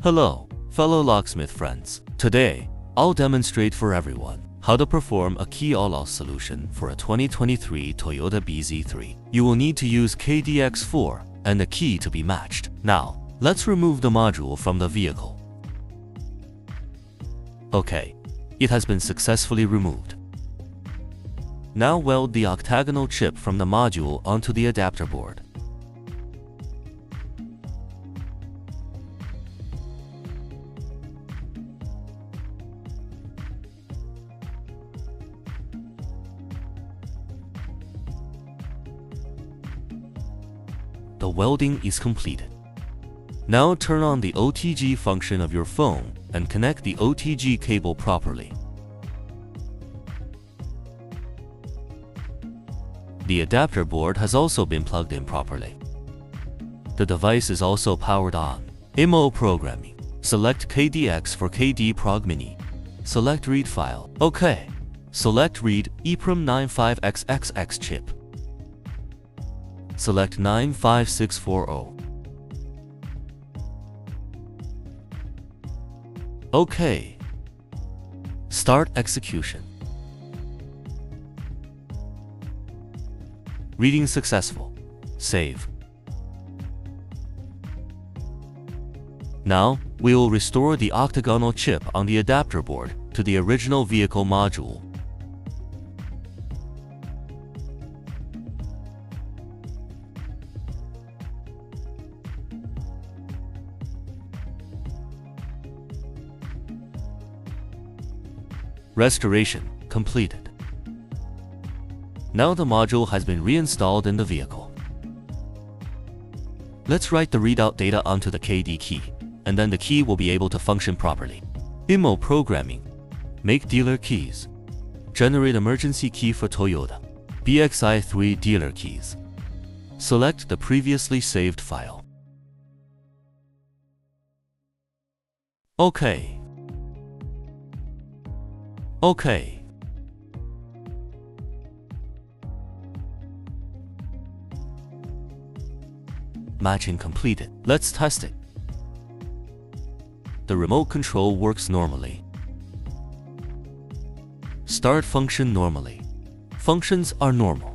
Hello, fellow locksmith friends. Today, I'll demonstrate for everyone how to perform a key all-loss solution for a 2023 Toyota BZ3. You will need to use KD-X4 and a key to be matched. Now, let's remove the module from the vehicle. Okay, it has been successfully removed. Now weld the octagonal chip from the module onto the adapter board. The welding is completed. Now turn on the OTG function of your phone and connect the OTG cable properly. The adapter board has also been plugged in properly. The device is also powered on. Immo programming. Select KD-X for KD-Prog Mini. Select read file. OK. Select read eeprom 95XXX chip. Select 95640. OK. Start execution. Reading successful. Save. Now, we will restore the octagonal chip on the adapter board to the original vehicle module. Restoration completed. Now the module has been reinstalled in the vehicle. Let's write the readout data onto the KD key, and then the key will be able to function properly. Immo programming. Make dealer keys. Generate emergency key for Toyota. BZ3 dealer keys. Select the previously saved file. OK. OK. Matching completed. Let's test it. The remote control works normally. Start function normally. Functions are normal.